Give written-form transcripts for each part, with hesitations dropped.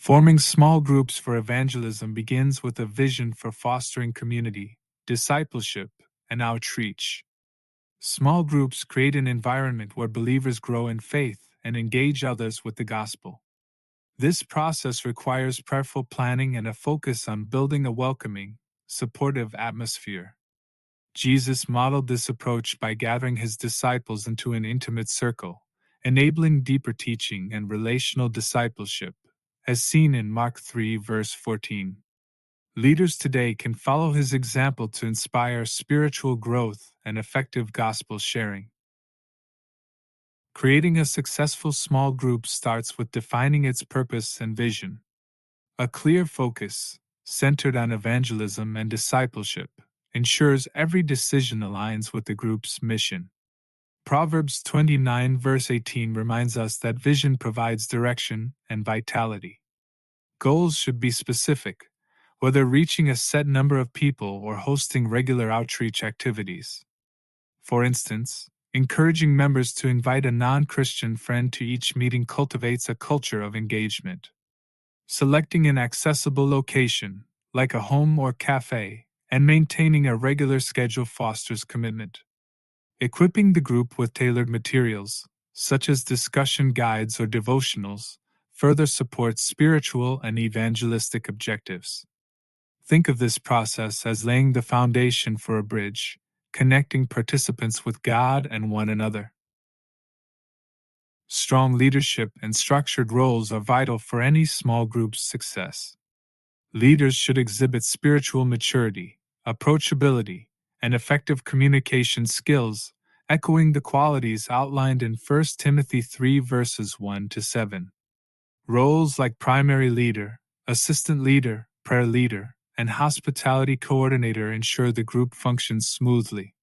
Forming small groups for evangelism begins with a vision for fostering community, discipleship, and outreach. Small groups create an environment where believers grow in faith and engage others with the gospel. This process requires prayerful planning and a focus on building a welcoming, supportive atmosphere. Jesus modeled this approach by gathering his disciples into an intimate circle, enabling deeper teaching and relational discipleship, as seen in Mark 3 verse 14. Leaders today can follow his example to inspire spiritual growth and effective gospel sharing. Creating a successful small group starts with defining its purpose and vision. A clear focus, centered on evangelism and discipleship, ensures every decision aligns with the group's mission. Proverbs 29 verse 18 reminds us that vision provides direction and vitality. Goals should be specific, whether reaching a set number of people or hosting regular outreach activities. For instance, encouraging members to invite a non-Christian friend to each meeting cultivates a culture of engagement. Selecting an accessible location, like a home or cafe, and maintaining a regular schedule fosters commitment. Equipping the group with tailored materials, such as discussion guides or devotionals, further supports spiritual and evangelistic objectives. Think of this process as laying the foundation for a bridge, connecting participants with God and one another. Strong leadership and structured roles are vital for any small group's success. Leaders should exhibit spiritual maturity, approachability, and effective communication skills, echoing the qualities outlined in 1 Timothy 3 verses 1 to 7. Roles like primary leader, assistant leader, prayer leader, and hospitality coordinator ensure the group functions smoothly.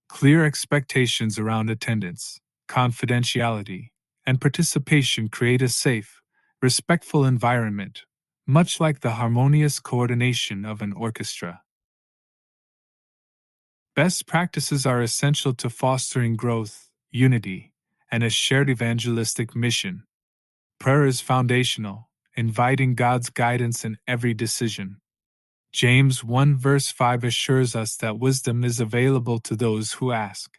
Clear expectations around attendance, confidentiality, and participation create a safe, respectful environment, much like the harmonious coordination of an orchestra. Best practices are essential to fostering growth, unity, and a shared evangelistic mission. Prayer is foundational, inviting God's guidance in every decision. James 1 verse 5 assures us that wisdom is available to those who ask.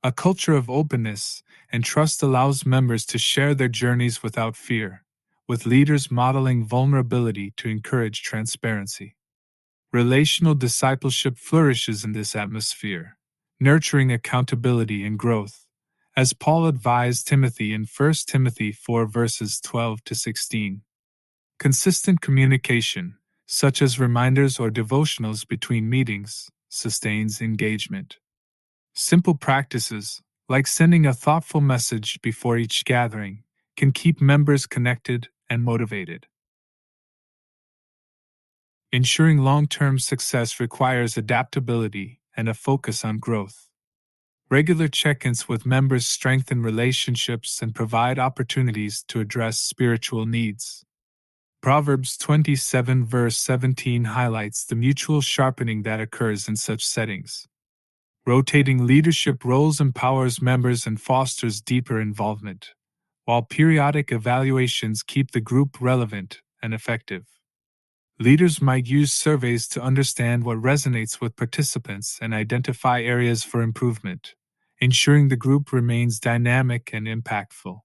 A culture of openness and trust allows members to share their journeys without fear, with leaders modeling vulnerability to encourage transparency. Relational discipleship flourishes in this atmosphere, nurturing accountability and growth, as Paul advised Timothy in 1 Timothy 4 verses 12 to 16. Consistent communication, such as reminders or devotionals between meetings, sustains engagement. Simple practices, like sending a thoughtful message before each gathering, can keep members connected and motivated. Ensuring long-term success requires adaptability and a focus on growth. Regular check-ins with members strengthen relationships and provide opportunities to address spiritual needs. Proverbs 27 verse 17 highlights the mutual sharpening that occurs in such settings. Rotating leadership roles empowers members and fosters deeper involvement, while periodic evaluations keep the group relevant and effective. Leaders might use surveys to understand what resonates with participants and identify areas for improvement, ensuring the group remains dynamic and impactful.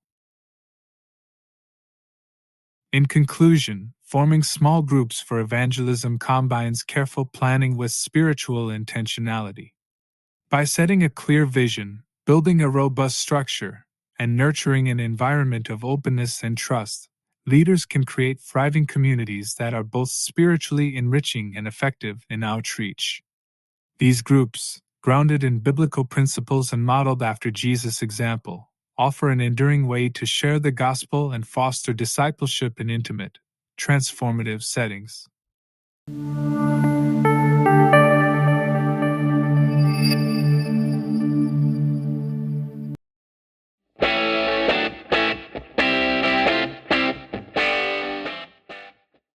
In conclusion, forming small groups for evangelism combines careful planning with spiritual intentionality. By setting a clear vision, building a robust structure, and nurturing an environment of openness and trust, leaders can create thriving communities that are both spiritually enriching and effective in outreach. These groups, grounded in biblical principles and modeled after Jesus' example, offer an enduring way to share the gospel and foster discipleship in intimate, transformative settings.